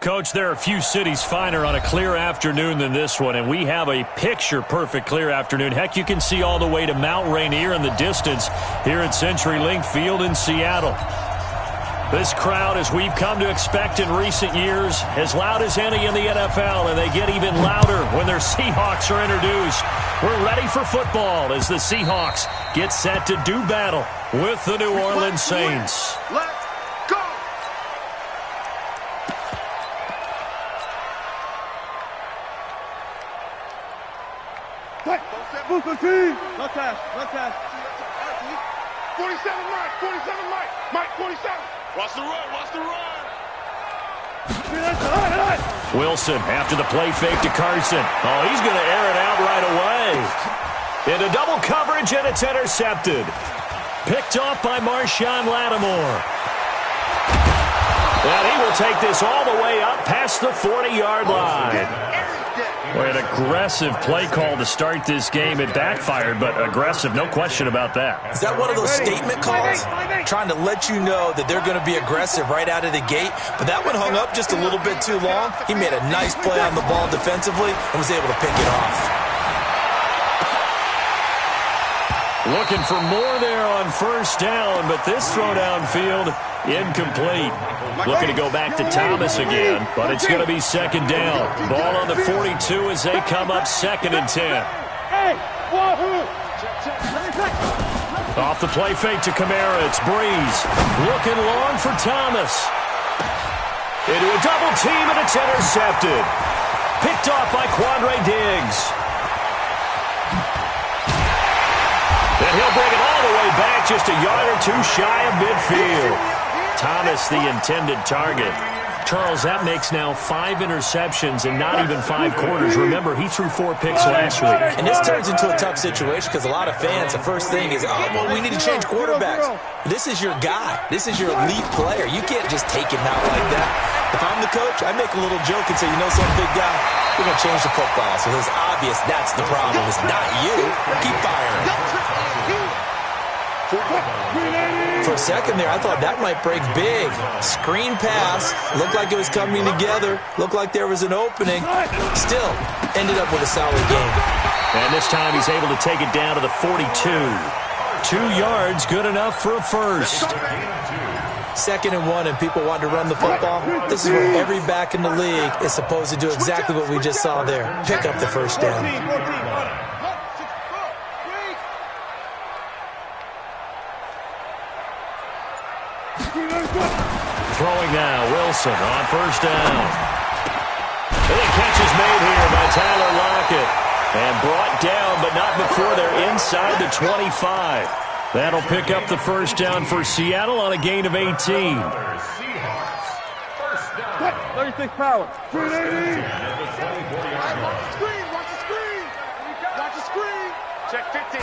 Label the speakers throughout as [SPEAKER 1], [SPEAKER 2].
[SPEAKER 1] Coach, there are a few cities finer on a clear afternoon than this one, and we have a picture-perfect clear afternoon. Heck, you can see all the way to Mount Rainier in the distance here at CenturyLink Field in Seattle. This crowd, as we've come to expect in recent years, as loud as any in the NFL, and they get even louder when their Seahawks are introduced. We're ready for football as the Seahawks get set to do battle with the New Orleans Saints.
[SPEAKER 2] No cash, no cash. 47 Mike, Mike 47. Watch the run.
[SPEAKER 1] Wilson after the play fake to Carson. Oh, he's going to air it out right away. Into double coverage, and it's intercepted. Picked off by Marshawn Lattimore. And he will take this all the way up past the 40-yard line. Boy, an aggressive play call to start this game. It backfired, but aggressive, no question about that.
[SPEAKER 3] Is that one of those statement calls? Trying to let you know that they're going to be aggressive right out of the gate, but that one hung up just a little bit too long. He made a nice play on the ball defensively and was able to pick it off.
[SPEAKER 1] Looking for more there on first down, but this throw downfield, incomplete. Looking to go back to Thomas again, but it's going to be second down. Ball on the 42 as they come up 2nd and 10. Off the play fake to Kamara, it's Breeze. Looking long for Thomas. Into a double team, and it's intercepted. Picked off by Quandre Diggs. And he'll bring it all the way back, just a yard or two shy of midfield. Thomas, the intended target. Charles, that makes now 5 interceptions and not even 5 quarters. Remember, he threw 4 picks last week.
[SPEAKER 3] And this turns into a tough situation because a lot of fans, the first thing is, oh, well, we need to change quarterbacks. This is your guy. This is your elite player. You can't just take him out like that. If I'm the coach, I make a little joke and say, you know, some big guy, we're going to change the football. So it's obvious that's the problem. It's not you. Keep firing. For a second there, I thought that might break big. Screen pass. Looked like it was coming together. Looked like there was an opening. Still, ended up with a solid game.
[SPEAKER 1] And this time he's able to take it down to the 42. 2 yards, good enough for a first.
[SPEAKER 3] 2nd and 1, and people want to run the football. This is where every back in the league is supposed to do exactly what we just saw there. Pick up the first down.
[SPEAKER 1] Throwing now, Wilson on first down. And the catch is made here by Tyler Lockett. And brought down, but not before they're inside the 25. That'll pick up the first down for Seattle on a gain of 18.
[SPEAKER 2] 36 power. Watch the screen. Check 15.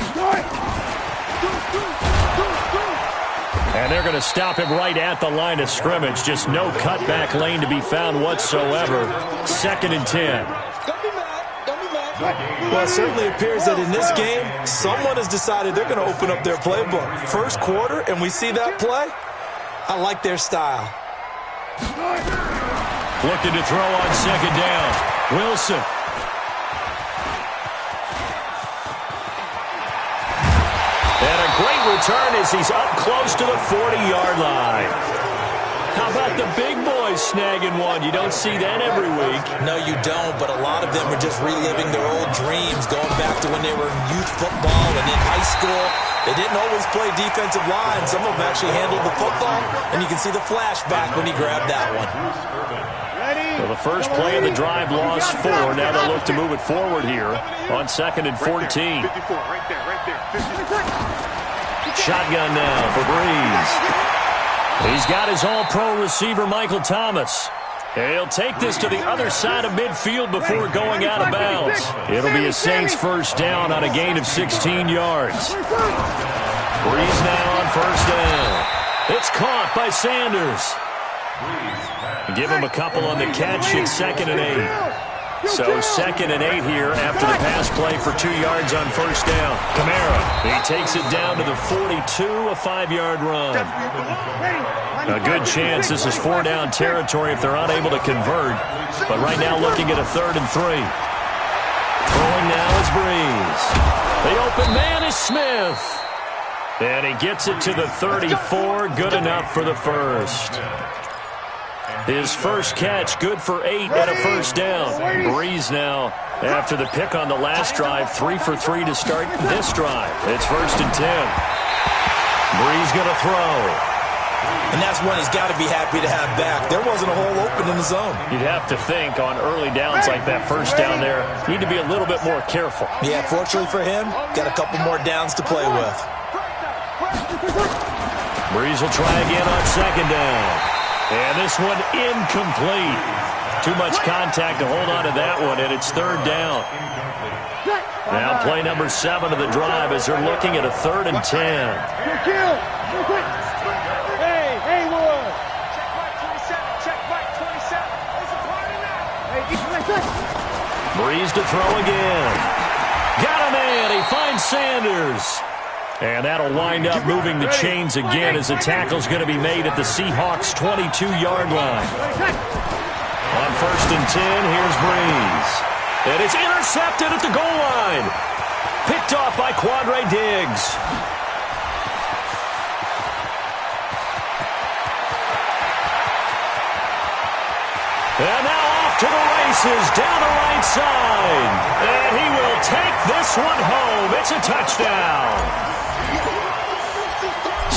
[SPEAKER 1] And they're going to him right at the line of scrimmage. Just no cutback lane to be found whatsoever. 2nd and 10.
[SPEAKER 3] Well, it certainly appears that in this game, someone has decided they're going to open up their playbook. First quarter, and we see that play. I like their style.
[SPEAKER 1] Looking to throw on second down. Wilson. And a great return as he's up close to the 40-yard line. How about the big boys snagging one? You don't see that every week.
[SPEAKER 3] No, you don't, but a lot of them are just reliving their old dreams, going back to when they were in youth football and in high school. They didn't always play defensive line. Some of them actually handled the football, and you can see the flashback when he grabbed that one.
[SPEAKER 1] Well, the first play of the drive lost 4. Now they'll look to move it forward here on 2nd and 14. Shotgun now for Breeze. He's got his all-pro receiver, Michael Thomas. He'll take this to the other side of midfield before going out of bounds. It'll be a Saints first down on a gain of 16 yards. Breeze now on first down. It's caught by Sanders. Give him a couple on the catch. It's 2nd and 8. So 2nd and 8 here after the pass play for 2 yards on first down. Kamara, he takes it down to the 42, a 5-yard run. A good chance this is 4-down territory if they're unable to convert. But right now looking at a 3rd and 3. Throwing now is Breeze. The open man is Smith. And he gets it to the 34, good enough for the first. His first catch, good for 8 and a first down. Breeze now, after the pick on the last drive, 3 for 3 to start this drive. It's 1st and 10. Breeze going to throw.
[SPEAKER 3] And that's one he's got to be happy to have back. There wasn't a hole open in the zone.
[SPEAKER 1] You'd have to think on early downs like that first down there, need to be a little bit more careful.
[SPEAKER 3] Yeah, fortunately for him, got a couple more downs to play with.
[SPEAKER 1] Breeze will try again on 2nd down. And this one incomplete. Too much contact to hold on to that one, and it's 3rd down. Now play number 7 of the drive as they're looking at a 3rd and 10.
[SPEAKER 2] Hey, Lord.
[SPEAKER 1] Breeze to throw again. Got a man. He finds Sanders. And that'll wind up moving the chains again as the tackle's going to be made at the Seahawks' 22-yard line. On 1st and 10, here's Breeze. And it's intercepted at the goal line. Picked off by Quandre Diggs. And now off to the races, down the right side. And he will take this one home. It's a touchdown.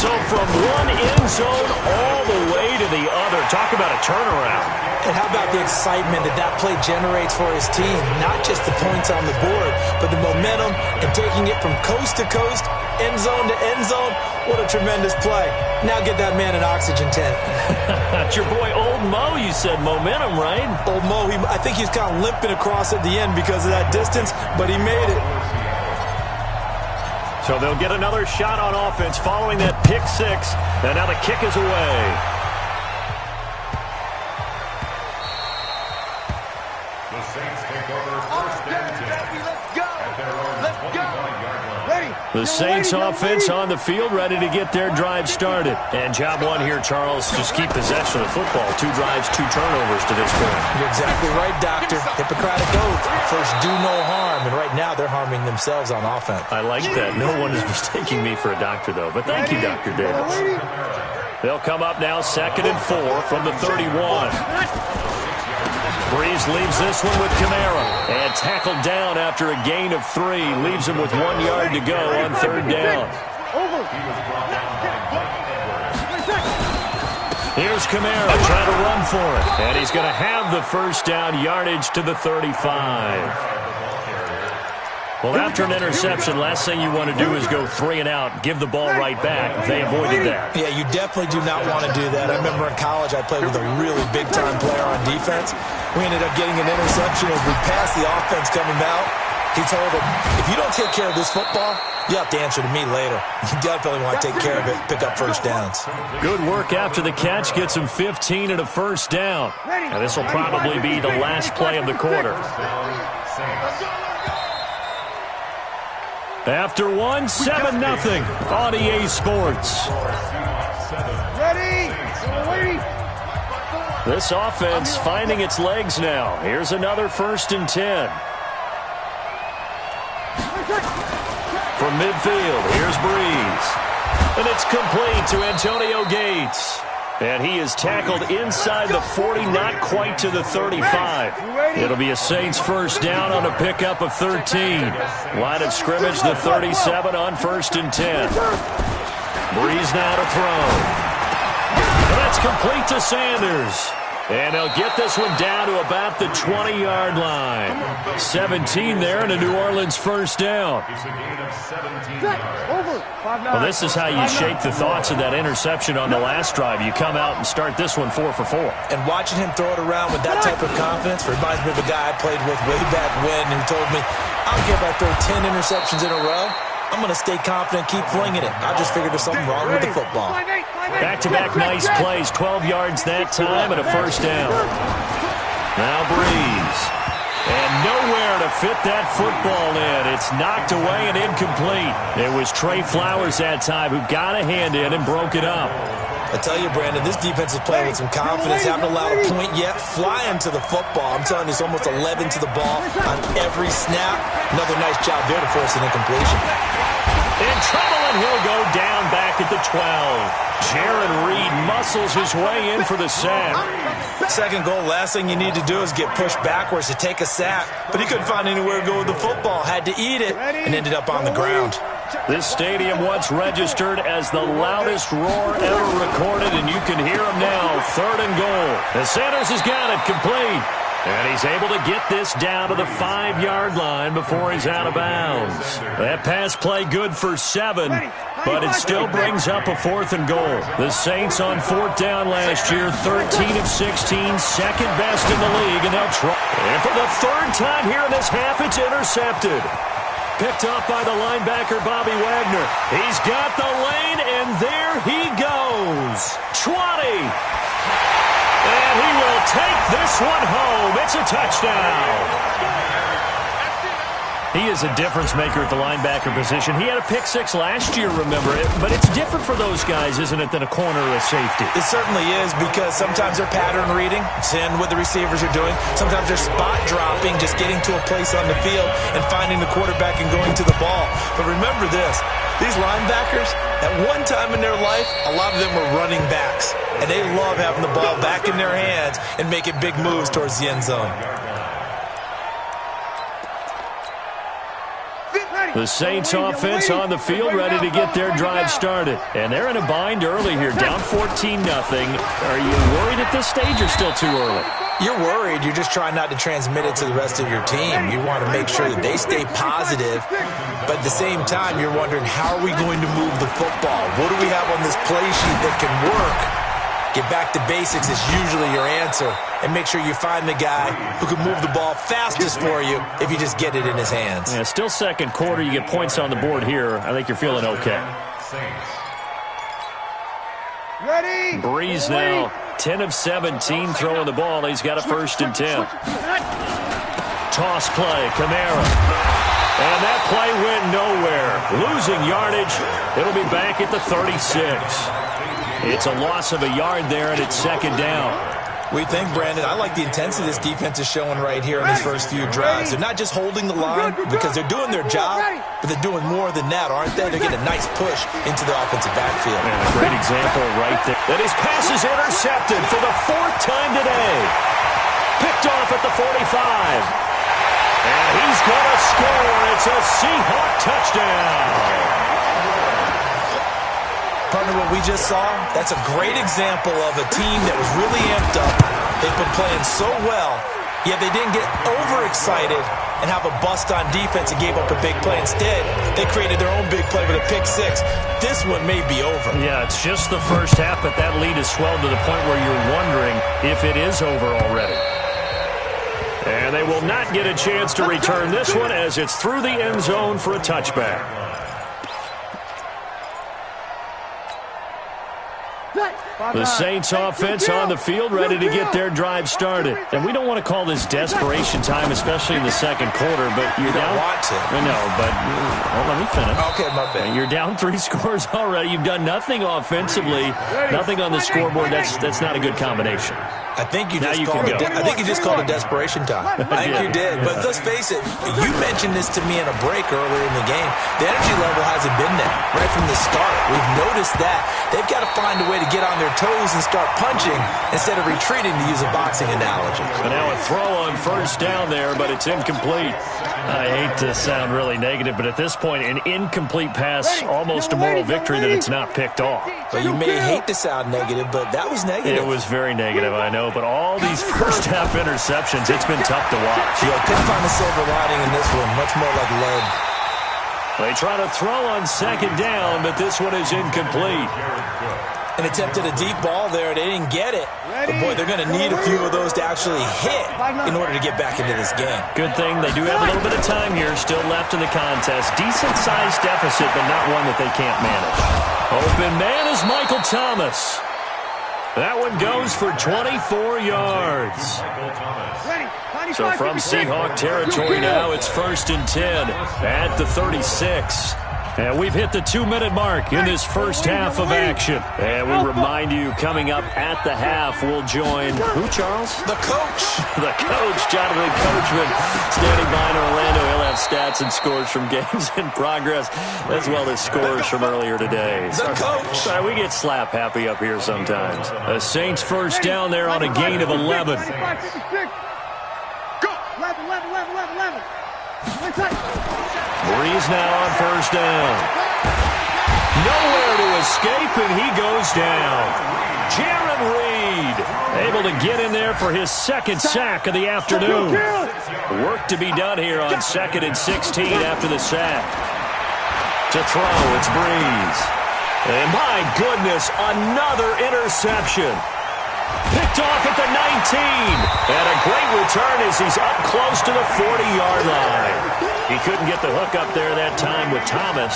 [SPEAKER 1] So from one end zone all the way to the other. Talk about a turnaround.
[SPEAKER 3] And how about the excitement that that play generates for his team? Not just the points on the board, but the momentum and taking it from coast to coast, end zone to end zone. What a tremendous play. Now get that man an oxygen tent.
[SPEAKER 1] That's your boy Old Mo, you said. Momentum, right?
[SPEAKER 3] Old Mo, I think he's kind of limping across at the end because of that distance, but he made it.
[SPEAKER 1] So they'll get another shot on offense following that pick 6. And now the kick is away.
[SPEAKER 2] The Saints take over 1st and 10. Let's go.
[SPEAKER 1] The Saints offense on the field, ready to get their drive started. And job 1 here, Charles, just keep possession of the football. 2 drives, 2 turnovers to this point.
[SPEAKER 3] You're exactly right, Doctor. Hippocratic oath. First, do no harm. And right now, they're harming themselves on offense.
[SPEAKER 1] I like that. No one is mistaking me for a doctor, though. But thank you, Dr. Davis. They'll come up now 2nd and 4 from the 31. Breeze leaves this one with Kamara. And tackled down after a gain of 3. Leaves him with 1 yard to go on 3rd down. Here's Kamara trying to run for it. And he's going to have the first down, yardage to the 35. Well, after an interception, last thing you want to do is go 3 and out, give the ball right back. They avoided that.
[SPEAKER 3] Yeah, you definitely do not want to do that. I remember in college I played with a really big-time player on defense. We ended up getting an interception as we passed the offense coming out. He told him, if you don't take care of this football, you have to answer to me later. You definitely want to take care of it, pick up first downs.
[SPEAKER 1] Good work after the catch, gets him 15 and a first down. And this will probably be the last play of the quarter. After 1, 7-0 on EA Sports. This offense finding its legs now. Here's another 1st and 10. From midfield, here's Breeze. And it's complete to Antonio Gates. And he is tackled inside the 40, not quite to the 35. It'll be a Saints first down on a pickup of 13. Line of scrimmage, the 37 on 1st and 10. Breeze now to throw. And that's complete to Sanders. And they'll get this one down to about the 20-yard line. 17 there and a New Orleans first down. Well, this is how you shake the thoughts of that interception on the last drive. You come out and start this one 4 for 4.
[SPEAKER 3] And watching him throw it around with that type of confidence reminds me of a guy I played with way back when who told me, I don't care if I throw 10 interceptions in a row. I'm going to stay confident, keep flinging it. I just figured there's something wrong with the football.
[SPEAKER 1] Back-to-back nice plays, 12 yards that time and a first down. Now Breeze. And nowhere to fit that football in. It's knocked away and incomplete. It was Trey Flowers that time who got a hand in and broke it up.
[SPEAKER 3] I tell you, Brandon, this defense is playing with some confidence. Haven't allowed a point yet. Flying to the football. I'm telling you, it's almost 11 to the ball on every snap. Another nice job there to force an incompletion.
[SPEAKER 1] In trouble, and he'll go down back at the 12. Jaron Reed muscles his way in for the sack.
[SPEAKER 3] Second goal, last thing you need to do is get pushed backwards to take a sack. But he couldn't find anywhere to go with the football. Had to eat it and ended up on the ground.
[SPEAKER 1] This stadium once registered as the loudest roar ever recorded, and you can hear him now. 3rd and goal. And Sanders has got it complete. And he's able to get this down to the 5-yard line before he's out of bounds. That pass play good for 7, but it still brings up a 4th and goal. The Saints on 4th down last year, 13 of 16, second best in the league, and they'll try. And for the 3rd time here in this half, it's intercepted. Picked up by the linebacker, Bobby Wagner. He's got the lane, and there he goes. 20. And he will take this one home. It's a touchdown. He is a difference maker at the linebacker position. He had a pick 6 last year, remember it. But it's different for those guys, isn't it, than a corner or a safety?
[SPEAKER 3] It certainly is, because sometimes they're pattern reading, seeing what the receivers are doing. Sometimes they're spot dropping, just getting to a place on the field and finding the quarterback and going to the ball. But remember this, these linebackers, at one time in their life, a lot of them were running backs. And they love having the ball back in their hands and making big moves towards the end zone.
[SPEAKER 1] The Saints offense on the field, ready to get their drive started. And they're in a bind early here, down 14-0. Are you worried at this stage or still too early?
[SPEAKER 3] You're worried. You're just trying not to transmit it to the rest of your team. You want to make sure that they stay positive. But at the same time, you're wondering, how are we going to move the football? What do we have on this play sheet that can work? Get back to basics is usually your answer. And make sure you find the guy who can move the ball fastest for you if you just get it in his hands.
[SPEAKER 1] Yeah, still second quarter. You get points on the board here. I think you're feeling okay.
[SPEAKER 2] Ready?
[SPEAKER 1] Breeze now, 10 of 17 throwing the ball. He's got a 1st and 10. Toss play, Kamara. And that play went nowhere. Losing yardage. It'll be back at the 36. It's a loss of a yard there, and it's 2nd down.
[SPEAKER 3] We think, Brandon, I like the intensity this defense is showing right here in these first few drives. They're not just holding the line because they're doing their job, but they're doing more than that, aren't they? They're getting a nice push into the offensive backfield.
[SPEAKER 1] And a great example right there. That his pass is intercepted for the 4th time today. Picked off at the 45. And he's going to score. It's a Seahawk touchdown.
[SPEAKER 3] Partner, what we just saw, that's a great example of a team that was really amped up. They've been playing so well, yet they didn't get overexcited and have a bust on defense and gave up a big play. Instead, they created their own big play with a pick 6. This one may be over.
[SPEAKER 1] Yeah, it's just the first half, but that lead has swelled to the point where you're wondering if it is over already. And they will not get a chance to return this one as it's through the end zone for a touchback. The Saints offense on the field, ready to get their drive started. And we don't want to call this desperation time, especially in the second quarter, but you're down.
[SPEAKER 3] Want to.
[SPEAKER 1] No, but let me finish.
[SPEAKER 3] Okay, my bad.
[SPEAKER 1] You're down 3 scores already. You've done nothing offensively, nothing on the scoreboard. That's not a good combination.
[SPEAKER 3] I think you just called it desperation time. I think you did. But let's face it, you mentioned this to me in a break earlier in the game. The energy level hasn't been there right from the start. We've noticed that. They've got to find a way to get on their toes and start punching instead of retreating, to use a boxing analogy.
[SPEAKER 1] And now a throw on 1st down there, but it's incomplete. I hate to sound really negative, but at this point, an incomplete pass, almost a moral victory that it's not picked off.
[SPEAKER 3] Well, you may hate to sound negative, but that was negative.
[SPEAKER 1] It was very negative, I know, but all these first half interceptions, it's been tough to watch.
[SPEAKER 3] Yeah, couldn't find a silver lining in this one, much more like lead.
[SPEAKER 1] They try to throw on 2nd down, but this one is incomplete.
[SPEAKER 3] And attempted a deep ball there. They didn't get it. But, boy, they're going to need a few of those to actually hit in order to get back into this game.
[SPEAKER 1] Good thing they do have a little bit of time here still left in the contest. Decent-sized deficit, but not one that they can't manage. Open man is Michael Thomas. That one goes for 24 yards. So from Seahawk territory now, it's 1st and 10 at the 36. And we've hit the 2-minute mark in this first half of action. And we remind you, coming up at the half, we'll join, who, Charles?
[SPEAKER 3] The coach.
[SPEAKER 1] The coach, Jonathan Coachman, standing by in Orlando. He'll have stats and scores from games in progress, as well as scores from earlier today.
[SPEAKER 3] The coach.
[SPEAKER 1] Sorry, we get slap happy up here sometimes. The Saints first down there on a gain of 11. Breeze now on first down. Nowhere to escape, and he goes down. Jaron Reed able to get in there for his second sack of the afternoon. Work to be done here on 2nd and 16 after the sack. To throw, it's Breeze. And my goodness, another interception. Picked off at the 19. And a great return as he's up close to the 40-yard line. He couldn't get the hook up there that time with Thomas.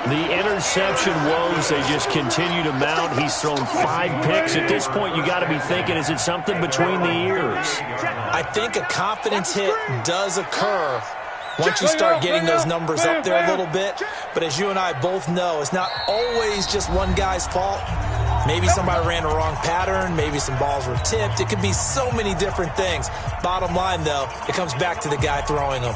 [SPEAKER 1] The interception woes, they just continue to mount. He's thrown 5 picks. At this point, you got to be thinking, is it something between the ears?
[SPEAKER 3] I think a confidence hit does occur once you start getting those numbers up there a little bit. But as you and I both know, it's not always just one guy's fault. Maybe somebody ran the wrong pattern. Maybe some balls were tipped. It could be so many different things. Bottom line, though, it comes back to the guy throwing them.